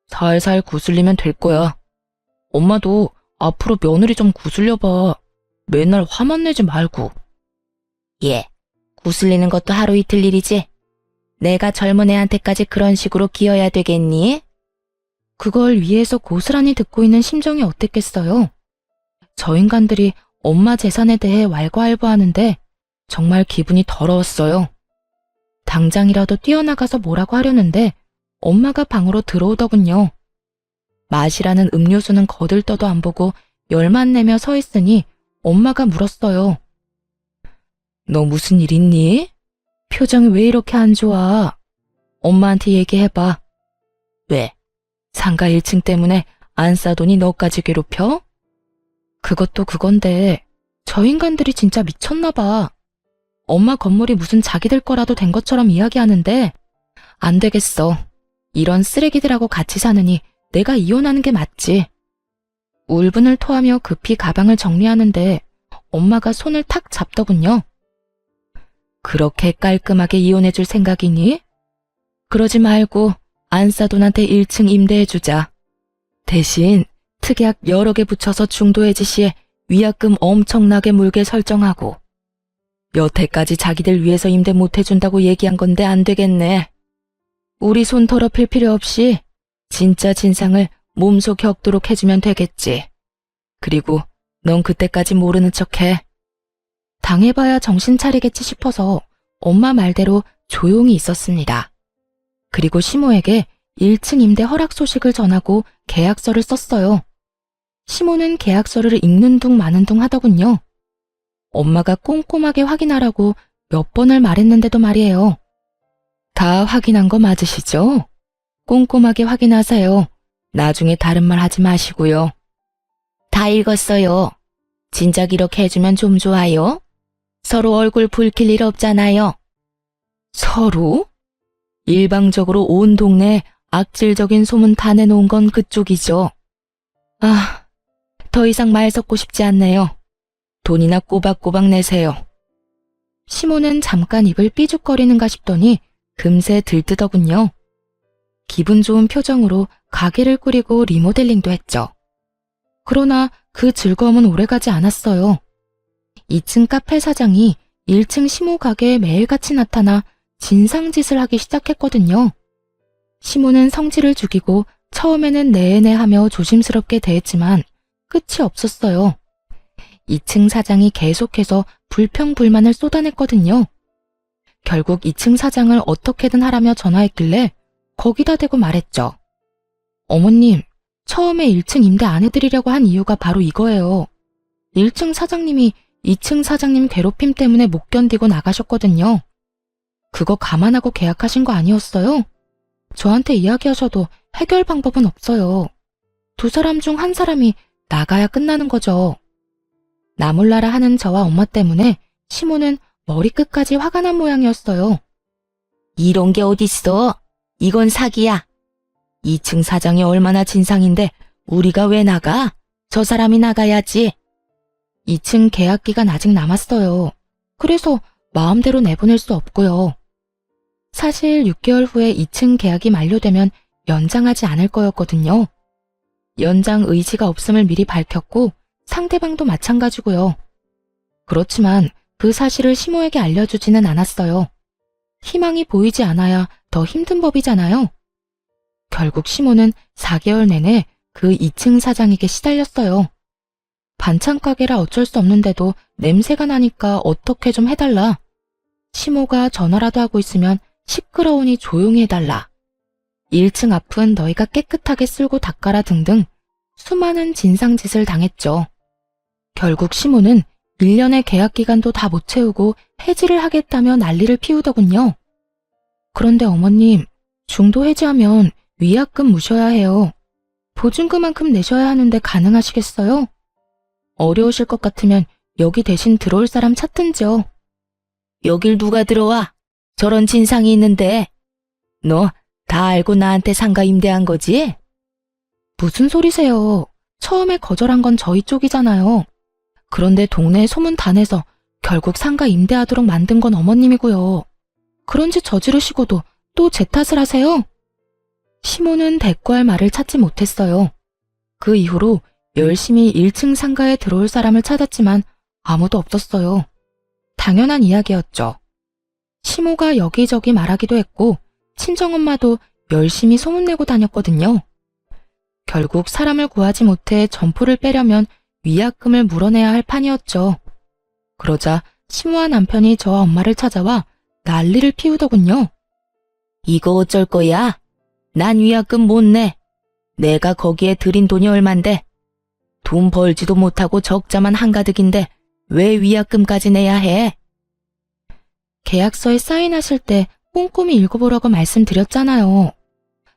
살살 구슬리면 될 거야. 엄마도 앞으로 며느리 좀 구슬려봐. 맨날 화만 내지 말고. 예, 구슬리는 것도 하루 이틀 일이지. 내가 젊은 애한테까지 그런 식으로 기어야 되겠니? 그걸 위에서 고스란히 듣고 있는 심정이 어땠겠어요? 저 인간들이 엄마 재산에 대해 왈가왈부하는데 정말 기분이 더러웠어요. 당장이라도 뛰어나가서 뭐라고 하려는데 엄마가 방으로 들어오더군요. 마시라는 음료수는 거들떠도 안 보고 열만 내며 서 있으니 엄마가 물었어요. 너 무슨 일 있니? 표정이 왜 이렇게 안 좋아? 엄마한테 얘기해봐. 왜? 상가 1층 때문에 안 싸더니 너까지 괴롭혀? 그것도 그건데 저 인간들이 진짜 미쳤나 봐. 엄마 건물이 무슨 자기들 거라도 된 것처럼 이야기하는데 안 되겠어. 이런 쓰레기들하고 같이 사느니 내가 이혼하는 게 맞지. 울분을 토하며 급히 가방을 정리하는데 엄마가 손을 탁 잡더군요. 그렇게 깔끔하게 이혼해줄 생각이니? 그러지 말고 안사돈한테 1층 임대해주자. 대신 특약 여러 개 붙여서 중도해지 시에 위약금 엄청나게 물게 설정하고. 여태까지 자기들 위해서 임대 못해준다고 얘기한 건데 안 되겠네. 우리 손 더럽힐 필요 없이 진짜 진상을 몸소 겪도록 해주면 되겠지. 그리고 넌 그때까지 모르는 척해. 당해봐야 정신 차리겠지 싶어서 엄마 말대로 조용히 있었습니다. 그리고 시모에게 1층 임대 허락 소식을 전하고 계약서를 썼어요. 시모는 계약서를 읽는 둥 마는 둥 하더군요. 엄마가 꼼꼼하게 확인하라고 몇 번을 말했는데도 말이에요. 다 확인한 거 맞으시죠? 꼼꼼하게 확인하세요. 나중에 다른 말 하지 마시고요. 다 읽었어요. 진작 이렇게 해주면 좀 좋아요. 서로 얼굴 붉힐 일 없잖아요. 서로? 일방적으로 온 동네에 악질적인 소문 다 내놓은 건 그쪽이죠. 아, 더 이상 말 섞고 싶지 않네요. 돈이나 꼬박꼬박 내세요. 시모는 잠깐 입을 삐죽거리는가 싶더니 금세 들뜨더군요. 기분 좋은 표정으로 가게를 꾸리고 리모델링도 했죠. 그러나 그 즐거움은 오래가지 않았어요. 2층 카페 사장이 1층 시모 가게에 매일같이 나타나 진상짓을 하기 시작했거든요. 시모는 성질을 죽이고 처음에는 내내 하며 조심스럽게 대했지만 끝이 없었어요. 2층 사장이 계속해서 불평불만을 쏟아냈거든요. 결국 2층 사장을 어떻게든 하라며 전화했길래 거기다 대고 말했죠. 어머님, 처음에 1층 임대 안 해드리려고 한 이유가 바로 이거예요. 1층 사장님이 2층 사장님 괴롭힘 때문에 못 견디고 나가셨거든요. 그거 감안하고 계약하신 거 아니었어요? 저한테 이야기하셔도 해결 방법은 없어요. 두 사람 중 한 사람이 나가야 끝나는 거죠. 나 몰라라 하는 저와 엄마 때문에 시모는 머리끝까지 화가 난 모양이었어요. 이런 게 어딨어? 이건 사기야. 2층 사장이 얼마나 진상인데 우리가 왜 나가? 저 사람이 나가야지. 2층 계약 기간 아직 남았어요. 그래서 마음대로 내보낼 수 없고요. 사실 6개월 후에 2층 계약이 만료되면 연장하지 않을 거였거든요. 연장 의지가 없음을 미리 밝혔고 상대방도 마찬가지고요. 그렇지만 그 사실을 시모에게 알려주지는 않았어요. 희망이 보이지 않아야 더 힘든 법이잖아요. 결국 시모는 4개월 내내 그 2층 사장에게 시달렸어요. 반찬 가게라 어쩔 수 없는데도 냄새가 나니까 어떻게 좀 해달라. 시모가 전화라도 하고 있으면 시끄러우니 조용히 해달라. 1층 앞은 너희가 깨끗하게 쓸고 닦아라 등등 수많은 진상짓을 당했죠. 결국 시모는 1년의 계약 기간도 다 못 채우고 해지를 하겠다며 난리를 피우더군요. 그런데 어머님, 중도 해지하면 위약금 무셔야 해요. 보증금만큼 내셔야 하는데 가능하시겠어요? 어려우실 것 같으면 여기 대신 들어올 사람 찾든지요. 여길 누가 들어와? 저런 진상이 있는데. 너 다 알고 나한테 상가 임대한 거지? 무슨 소리세요? 처음에 거절한 건 저희 쪽이잖아요. 그런데 동네에 소문 다 내서 결국 상가 임대하도록 만든 건 어머님이고요. 그런 짓 저지르시고도 또 제 탓을 하세요? 시모는 대꾸할 말을 찾지 못했어요. 그 이후로 열심히 1층 상가에 들어올 사람을 찾았지만 아무도 없었어요. 당연한 이야기였죠. 시모가 여기저기 말하기도 했고 친정엄마도 열심히 소문내고 다녔거든요. 결국 사람을 구하지 못해 점포를 빼려면 위약금을 물어내야 할 판이었죠. 그러자 시모와 남편이 저와 엄마를 찾아와 난리를 피우더군요. 이거 어쩔 거야? 난 위약금 못 내. 내가 거기에 들인 돈이 얼만데. 돈 벌지도 못하고 적자만 한가득인데 왜 위약금까지 내야 해? 계약서에 사인하실 때 꼼꼼히 읽어보라고 말씀드렸잖아요.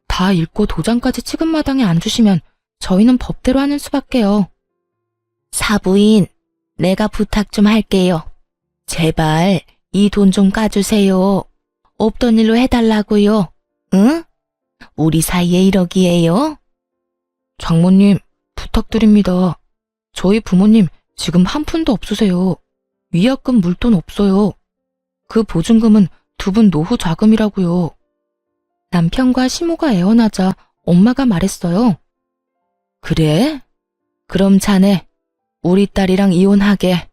다 읽고 도장까지 찍은 마당에 안 주시면 저희는 법대로 하는 수밖에요. 사부인, 내가 부탁 좀 할게요. 제발 이 돈 좀 까주세요. 없던 일로 해달라고요. 응? 우리 사이에 이러기에요? 장모님, 부탁드립니다. 저희 부모님 지금 한 푼도 없으세요. 위약금 물 돈 없어요. 그 보증금은 두 분 노후 자금이라고요. 남편과 시모가 애원하자 엄마가 말했어요. 그래? 그럼 자네 우리 딸이랑 이혼하게.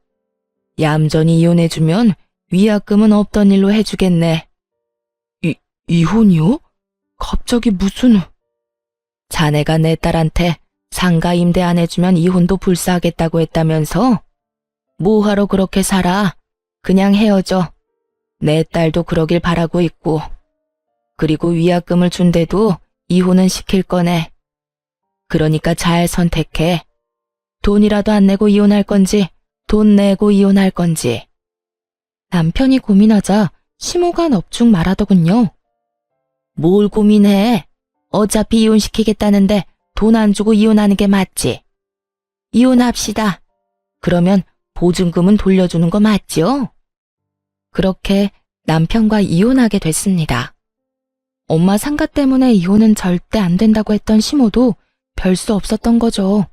얌전히 이혼해주면 위약금은 없던 일로 해주겠네. 이혼이요? 갑자기 무슨... 자네가 내 딸한테 상가 임대 안 해주면 이혼도 불사하겠다고 했다면서? 뭐하러 그렇게 살아? 그냥 헤어져. 내 딸도 그러길 바라고 있고. 그리고 위약금을 준대도 이혼은 시킬 거네. 그러니까 잘 선택해. 돈이라도 안 내고 이혼할 건지 돈 내고 이혼할 건지. 남편이 고민하자 시모가 넙죽 말하더군요. 뭘 고민해? 어차피 이혼시키겠다는데 돈 안 주고 이혼하는 게 맞지? 이혼합시다. 그러면 보증금은 돌려주는 거 맞죠? 그렇게 남편과 이혼하게 됐습니다. 엄마 상가 때문에 이혼은 절대 안 된다고 했던 시모도 별 수 없었던 거죠.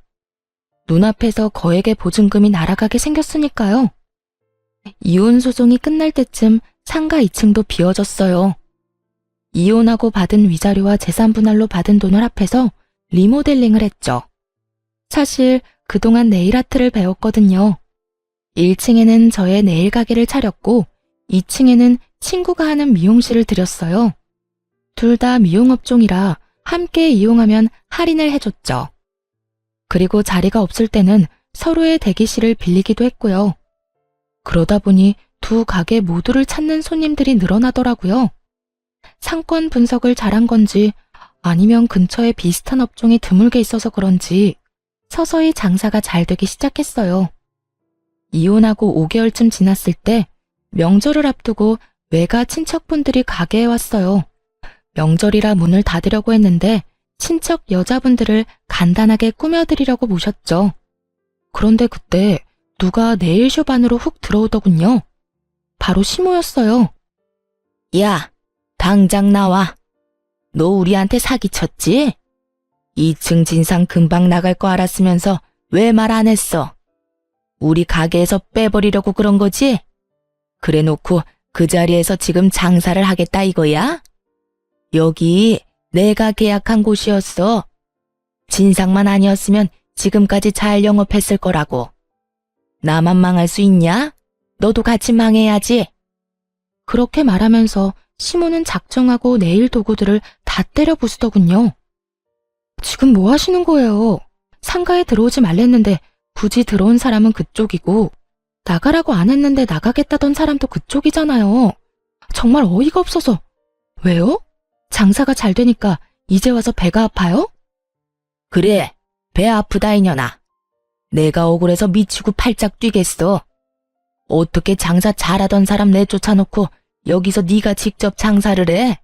눈앞에서 거액의 보증금이 날아가게 생겼으니까요. 이혼 소송이 끝날 때쯤 상가 2층도 비워졌어요. 이혼하고 받은 위자료와 재산 분할로 받은 돈을 합해서 리모델링을 했죠. 사실 그동안 네일 아트를 배웠거든요. 1층에는 저의 네일 가게를 차렸고 2층에는 친구가 하는 미용실을 들였어요. 둘 다 미용업종이라 함께 이용하면 할인을 해줬죠. 그리고 자리가 없을 때는 서로의 대기실을 빌리기도 했고요. 그러다 보니 두 가게 모두를 찾는 손님들이 늘어나더라고요. 상권 분석을 잘한 건지 아니면 근처에 비슷한 업종이 드물게 있어서 그런지 서서히 장사가 잘 되기 시작했어요. 이혼하고 5개월쯤 지났을 때 명절을 앞두고 외가 친척분들이 가게에 왔어요. 명절이라 문을 닫으려고 했는데 친척 여자분들을 간단하게 꾸며드리려고 모셨죠. 그런데 그때 누가 네일숍 안으로 훅 들어오더군요. 바로 시모였어요. 야, 당장 나와. 너 우리한테 사기쳤지? 2층 진상 금방 나갈 거 알았으면서 왜 말 안 했어? 우리 가게에서 빼버리려고 그런 거지? 그래 놓고 그 자리에서 지금 장사를 하겠다 이거야? 여기 내가 계약한 곳이었어. 진상만 아니었으면 지금까지 잘 영업했을 거라고. 나만 망할 수 있냐? 너도 같이 망해야지. 그렇게 말하면서 시모는 작정하고 네일 도구들을 다 때려 부수더군요. 지금 뭐 하시는 거예요? 상가에 들어오지 말랬는데 굳이 들어온 사람은 그쪽이고 나가라고 안 했는데 나가겠다던 사람도 그쪽이잖아요. 정말 어이가 없어서. 왜요? 장사가 잘 되니까 이제 와서 배가 아파요? 그래, 배 아프다 이년아. 내가 억울해서 미치고 팔짝 뛰겠어. 어떻게 장사 잘하던 사람 내쫓아놓고 여기서 네가 직접 장사를 해?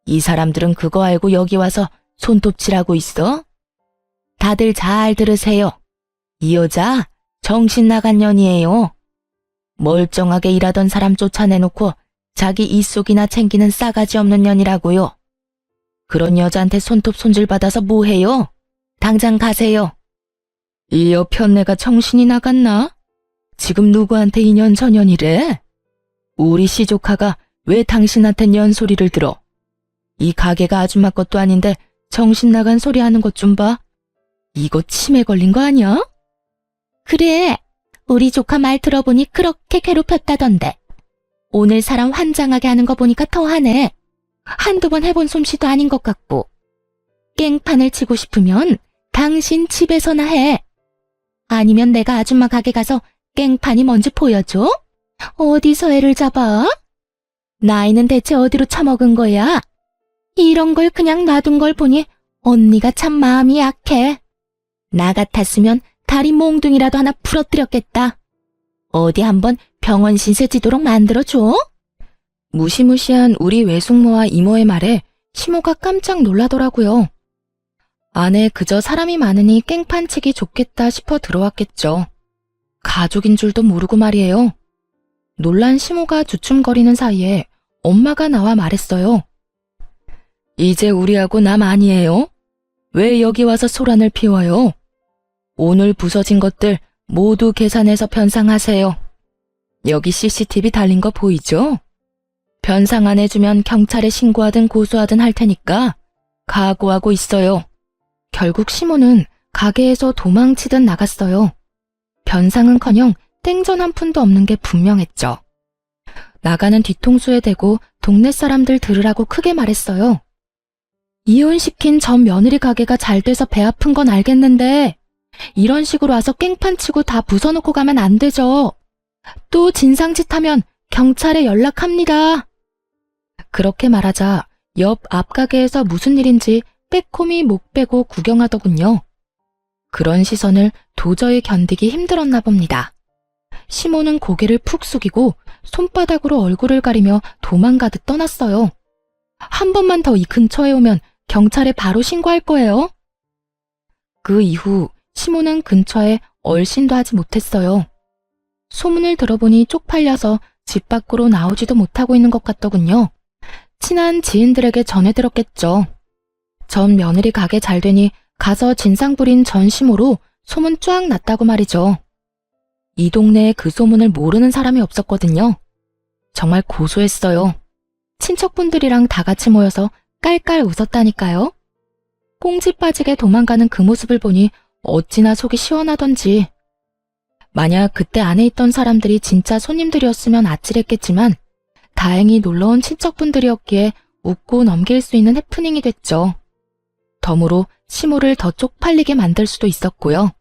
이 사람들은 그거 알고 여기 와서 손톱질하고 있어? 다들 잘 들으세요. 이 여자 정신 나간 년이에요. 멀쩡하게 일하던 사람 쫓아내놓고 자기 입속이나 챙기는 싸가지 없는 년이라고요. 그런 여자한테 손톱 손질받아서 뭐해요? 당장 가세요. 이 여편네가 정신이 나갔나? 지금 누구한테 이년저년이래? 우리 시조카가 왜 당신한텐 연소리를 들어? 이 가게가 아줌마 것도 아닌데 정신 나간 소리 하는 것 좀 봐. 이거 치매 걸린 거 아니야? 그래, 우리 조카 말 들어보니 그렇게 괴롭혔다던데. 오늘 사람 환장하게 하는 거 보니까 더하네. 한두 번 해본 솜씨도 아닌 것 같고. 깽판을 치고 싶으면 당신 집에서나 해. 아니면 내가 아줌마 가게 가서 깽판이 뭔지 보여줘? 어디서 애를 잡아? 나이는 대체 어디로 처먹은 거야? 이런 걸 그냥 놔둔 걸 보니 언니가 참 마음이 약해. 나 같았으면 다리 몽둥이라도 하나 부러뜨렸겠다. 어디 한번 병원 신세 지도록 만들어줘? 무시무시한 우리 외숙모와 이모의 말에 시모가 깜짝 놀라더라고요. 안에 그저 사람이 많으니 깽판 치기 좋겠다 싶어 들어왔겠죠. 가족인 줄도 모르고 말이에요. 놀란 시모가 주춤거리는 사이에 엄마가 나와 말했어요. 이제 우리하고 남 아니에요? 왜 여기 와서 소란을 피워요? 오늘 부서진 것들 모두 계산해서 변상하세요. 여기 CCTV 달린 거 보이죠? 변상 안 해주면 경찰에 신고하든 고소하든 할 테니까 각오하고 있어요. 결국 시모는 가게에서 도망치듯 나갔어요. 변상은커녕 땡전 한 푼도 없는 게 분명했죠. 나가는 뒤통수에 대고 동네 사람들 들으라고 크게 말했어요. 이혼시킨 전 며느리 가게가 잘 돼서 배 아픈 건 알겠는데 이런 식으로 와서 깽판 치고 다 부숴놓고 가면 안 되죠. 또 진상짓 하면 경찰에 연락합니다. 그렇게 말하자 옆 앞가게에서 무슨 일인지 빼꼼히 목 빼고 구경하더군요. 그런 시선을 도저히 견디기 힘들었나 봅니다. 시모는 고개를 푹 숙이고 손바닥으로 얼굴을 가리며 도망가듯 떠났어요. 한 번만 더 이 근처에 오면 경찰에 바로 신고할 거예요. 그 이후 시모는 근처에 얼씬도 하지 못했어요. 소문을 들어보니 쪽팔려서 집 밖으로 나오지도 못하고 있는 것 같더군요. 친한 지인들에게 전해 들었겠죠. 전 며느리 가게 잘 되니 가서 진상 부린 전 시모로 소문 쫙 났다고 말이죠. 이 동네에 그 소문을 모르는 사람이 없었거든요. 정말 고소했어요. 친척분들이랑 다 같이 모여서 깔깔 웃었다니까요. 꽁지 빠지게 도망가는 그 모습을 보니 어찌나 속이 시원하던지. 만약 그때 안에 있던 사람들이 진짜 손님들이었으면 아찔했겠지만 다행히 놀러온 친척분들이었기에 웃고 넘길 수 있는 해프닝이 됐죠. 덤으로 시모를 더 쪽팔리게 만들 수도 있었고요.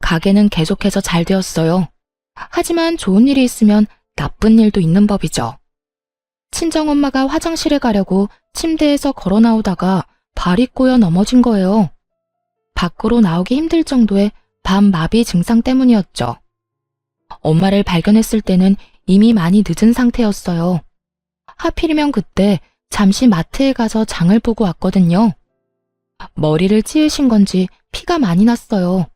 가게는 계속해서 잘 되었어요. 하지만 좋은 일이 있으면 나쁜 일도 있는 법이죠. 친정엄마가 화장실에 가려고 침대에서 걸어 나오다가 발이 꼬여 넘어진 거예요. 밖으로 나오기 힘들 정도의 밤마비 증상 때문이었죠. 엄마를 발견했을 때는 이미 많이 늦은 상태였어요. 하필이면 그때 잠시 마트에 가서 장을 보고 왔거든요. 머리를 찌으신 건지 피가 많이 났어요.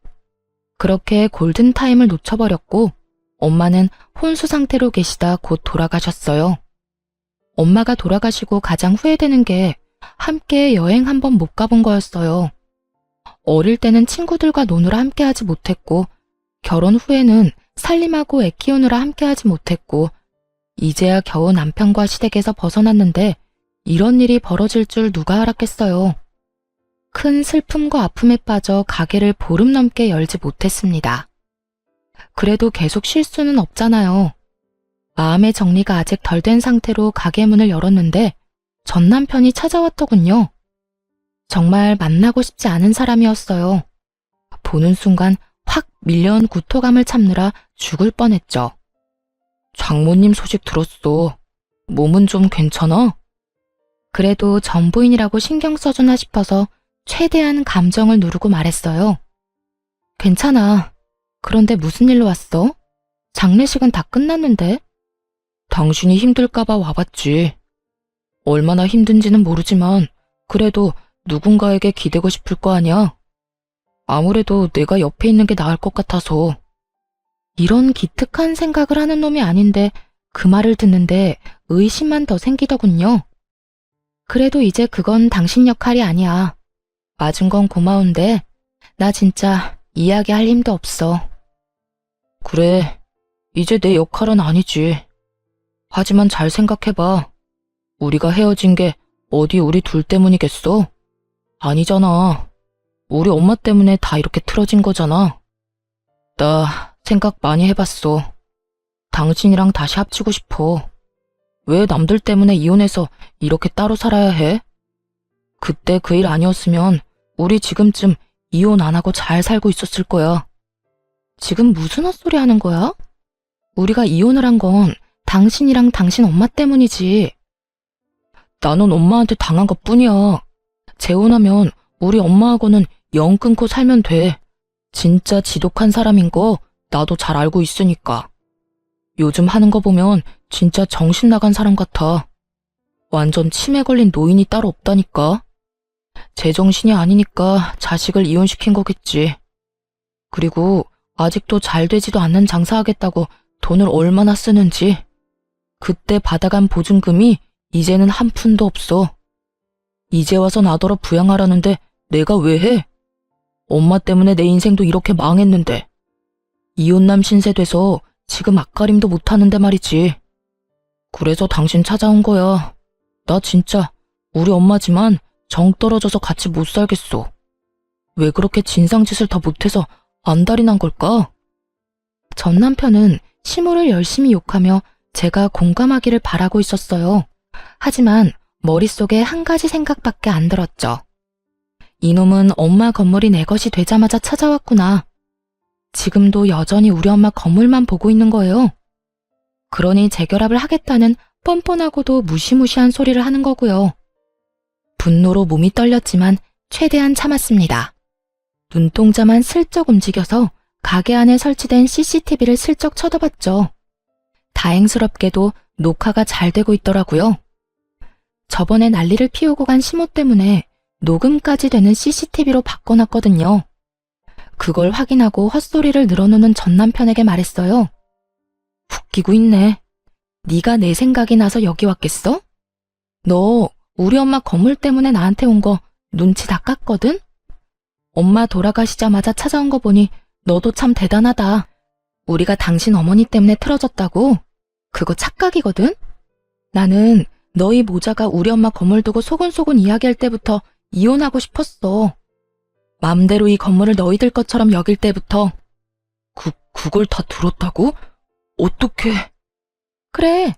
그렇게 골든타임을 놓쳐버렸고 엄마는 혼수 상태로 계시다 곧 돌아가셨어요. 엄마가 돌아가시고 가장 후회되는 게 함께 여행 한번 못 가본 거였어요. 어릴 때는 친구들과 노느라 함께하지 못했고 결혼 후에는 살림하고 애 키우느라 함께하지 못했고 이제야 겨우 남편과 시댁에서 벗어났는데 이런 일이 벌어질 줄 누가 알았겠어요. 큰 슬픔과 아픔에 빠져 가게를 보름 넘게 열지 못했습니다. 그래도 계속 쉴 수는 없잖아요. 마음의 정리가 아직 덜 된 상태로 가게 문을 열었는데 전 남편이 찾아왔더군요. 정말 만나고 싶지 않은 사람이었어요. 보는 순간 확 밀려온 구토감을 참느라 죽을 뻔했죠. 장모님 소식 들었어. 몸은 좀 괜찮아? 그래도 전부인이라고 신경 써주나 싶어서 최대한 감정을 누르고 말했어요. 괜찮아. 그런데 무슨 일로 왔어? 장례식은 다 끝났는데? 당신이 힘들까봐 와봤지. 얼마나 힘든지는 모르지만 그래도 누군가에게 기대고 싶을 거 아니야? 아무래도 내가 옆에 있는 게 나을 것 같아서. 이런 기특한 생각을 하는 놈이 아닌데 그 말을 듣는데 의심만 더 생기더군요. 그래도 이제 그건 당신 역할이 아니야. 맞은 건 고마운데 나 진짜 이야기할 힘도 없어. 그래, 이제 내 역할은 아니지. 하지만 잘 생각해봐. 우리가 헤어진 게 어디 우리 둘 때문이겠어? 아니잖아. 우리 엄마 때문에 다 이렇게 틀어진 거잖아. 나 생각 많이 해봤어. 당신이랑 다시 합치고 싶어. 왜 남들 때문에 이혼해서 이렇게 따로 살아야 해? 그때 그 일 아니었으면 우리 지금쯤 이혼 안 하고 잘 살고 있었을 거야. 지금 무슨 헛소리 하는 거야? 우리가 이혼을 한 건 당신이랑 당신 엄마 때문이지. 나는 엄마한테 당한 것 뿐이야. 재혼하면 우리 엄마하고는 영 끊고 살면 돼. 진짜 지독한 사람인 거 나도 잘 알고 있으니까. 요즘 하는 거 보면 진짜 정신 나간 사람 같아. 완전 치매 걸린 노인이 따로 없다니까. 제정신이 아니니까 자식을 이혼시킨 거겠지. 그리고 아직도 잘 되지도 않는 장사하겠다고 돈을 얼마나 쓰는지. 그때 받아간 보증금이 이제는 한 푼도 없어. 이제 와서 나더러 부양하라는데 내가 왜 해? 엄마 때문에 내 인생도 이렇게 망했는데. 이혼남 신세 돼서 지금 앞가림도 못하는데 말이지. 그래서 당신 찾아온 거야. 나 진짜 우리 엄마지만 정 떨어져서 같이 못 살겠어. 왜 그렇게 진상짓을 더 못해서 안달이 난 걸까? 전 남편은 시모를 열심히 욕하며 제가 공감하기를 바라고 있었어요. 하지만 머릿속에 한 가지 생각밖에 안 들었죠. 이놈은 엄마 건물이 내 것이 되자마자 찾아왔구나. 지금도 여전히 우리 엄마 건물만 보고 있는 거예요. 그러니 재결합을 하겠다는 뻔뻔하고도 무시무시한 소리를 하는 거고요. 분노로 몸이 떨렸지만 최대한 참았습니다. 눈동자만 슬쩍 움직여서 가게 안에 설치된 CCTV를 슬쩍 쳐다봤죠. 다행스럽게도 녹화가 잘 되고 있더라고요. 저번에 난리를 피우고 간 시모 때문에 녹음까지 되는 CCTV로 바꿔놨거든요. 그걸 확인하고 헛소리를 늘어놓는 전 남편에게 말했어요. 웃기고 있네. 네가 내 생각이 나서 여기 왔겠어? 너 우리 엄마 건물 때문에 나한테 온 거 눈치 다 깠거든? 엄마 돌아가시자마자 찾아온 거 보니 너도 참 대단하다. 우리가 당신 어머니 때문에 틀어졌다고? 그거 착각이거든? 나는 너희 모자가 우리 엄마 건물 두고 소곤소곤 이야기할 때부터 이혼하고 싶었어. 맘대로 이 건물을 너희들 것처럼 여길 때부터. 그걸 다 들었다고? 어떻게? 그래,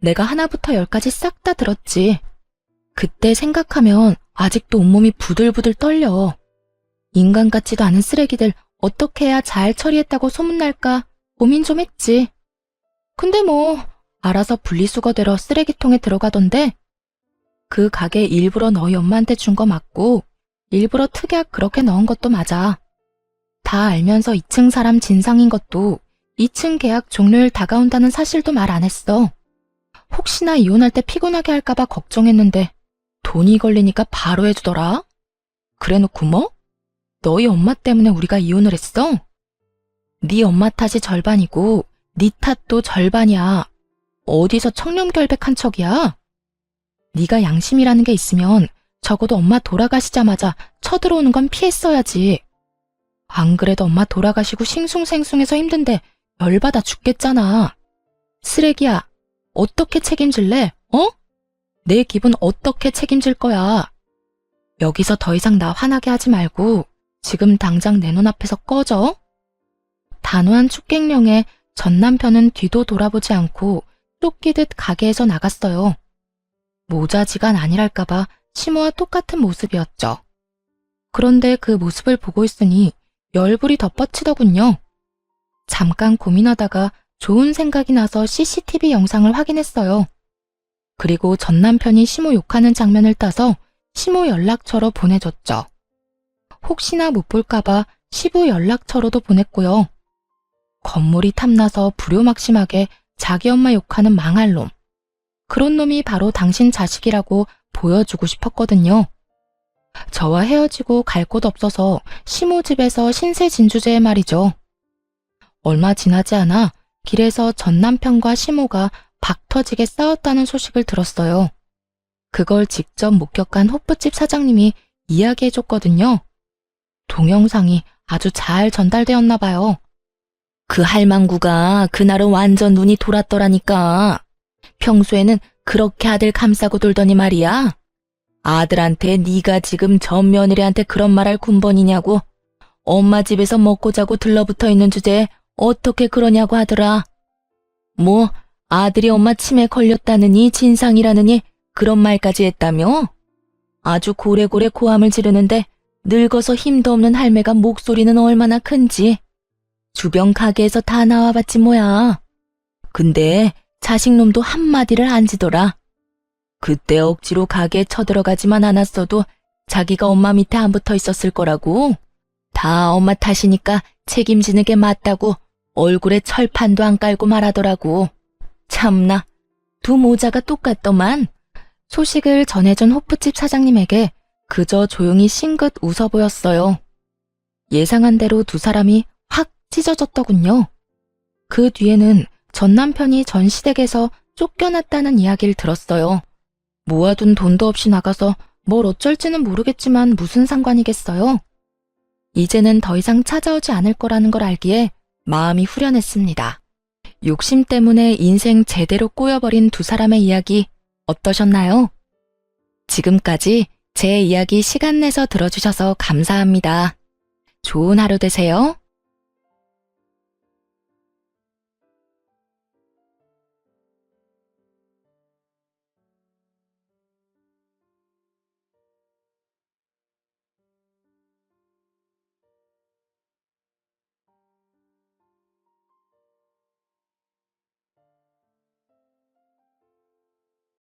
내가 하나부터 열까지 싹 다 들었지. 그때 생각하면 아직도 온몸이 부들부들 떨려. 인간 같지도 않은 쓰레기들 어떻게 해야 잘 처리했다고 소문날까 고민 좀 했지. 근데 뭐 알아서 분리수거대로 쓰레기통에 들어가던데. 그 가게 일부러 너희 엄마한테 준 거 맞고 일부러 특약 그렇게 넣은 것도 맞아. 다 알면서 2층 사람 진상인 것도 2층 계약 종료일 다가온다는 사실도 말 안 했어. 혹시나 이혼할 때 피곤하게 할까봐 걱정했는데 돈이 걸리니까 바로 해주더라. 그래놓고 뭐? 너희 엄마 때문에 우리가 이혼을 했어? 네 엄마 탓이 절반이고 네 탓도 절반이야. 어디서 청렴결백한 척이야? 네가 양심이라는 게 있으면 적어도 엄마 돌아가시자마자 쳐들어오는 건 피했어야지. 안 그래도 엄마 돌아가시고 싱숭생숭해서 힘든데 열받아 죽겠잖아. 쓰레기야, 어떻게 책임질래? 어? 내 기분 어떻게 책임질 거야? 여기서 더 이상 나 화나게 하지 말고 지금 당장 내 눈앞에서 꺼져. 단호한 축객령에 전 남편은 뒤도 돌아보지 않고 쫓기듯 가게에서 나갔어요. 모자지간 아니랄까봐 시모와 똑같은 모습이었죠. 그런데 그 모습을 보고 있으니 열불이 덧뻗치더군요. 잠깐 고민하다가 좋은 생각이 나서 CCTV 영상을 확인했어요. 그리고 전 남편이 시모 욕하는 장면을 따서 시모 연락처로 보내줬죠. 혹시나 못 볼까봐 시부 연락처로도 보냈고요. 건물이 탐나서 불효막심하게 자기 엄마 욕하는 망할 놈. 그런 놈이 바로 당신 자식이라고 보여주고 싶었거든요. 저와 헤어지고 갈 곳 없어서 시모 집에서 신세 진주제의 말이죠. 얼마 지나지 않아 길에서 전 남편과 시모가 박 터지게 싸웠다는 소식을 들었어요. 그걸 직접 목격한 호프집 사장님이 이야기해줬거든요. 동영상이 아주 잘 전달되었나 봐요. 그 할망구가 그날은 완전 눈이 돌았더라니까. 평소에는 그렇게 아들 감싸고 돌더니 말이야. 아들한테 네가 지금 전 며느리한테 그런 말할 군번이냐고. 엄마 집에서 먹고 자고 들러붙어 있는 주제에 어떻게 그러냐고 하더라. 뭐 아들이 엄마 치매 걸렸다느니 진상이라느니 그런 말까지 했다며? 아주 고래고래 고함을 지르는데 늙어서 힘도 없는 할매가 목소리는 얼마나 큰지. 주변 가게에서 다 나와봤지 뭐야. 근데 자식놈도 한마디를 안 지더라. 그때 억지로 가게에 쳐들어가지만 않았어도 자기가 엄마 밑에 안 붙어 있었을 거라고. 다 엄마 탓이니까 책임지는 게 맞다고 얼굴에 철판도 안 깔고 말하더라고. 참나, 두 모자가 똑같더만. 소식을 전해준 호프집 사장님에게 그저 조용히 싱긋 웃어 보였어요. 예상한 대로 두 사람이 확 찢어졌더군요. 그 뒤에는 전 남편이 전 시댁에서 쫓겨났다는 이야기를 들었어요. 모아둔 돈도 없이 나가서 뭘 어쩔지는 모르겠지만 무슨 상관이겠어요? 이제는 더 이상 찾아오지 않을 거라는 걸 알기에 마음이 후련했습니다. 욕심 때문에 인생 제대로 꼬여버린 두 사람의 이야기 어떠셨나요? 지금까지 제 이야기 시간 내서 들어주셔서 감사합니다. 좋은 하루 되세요.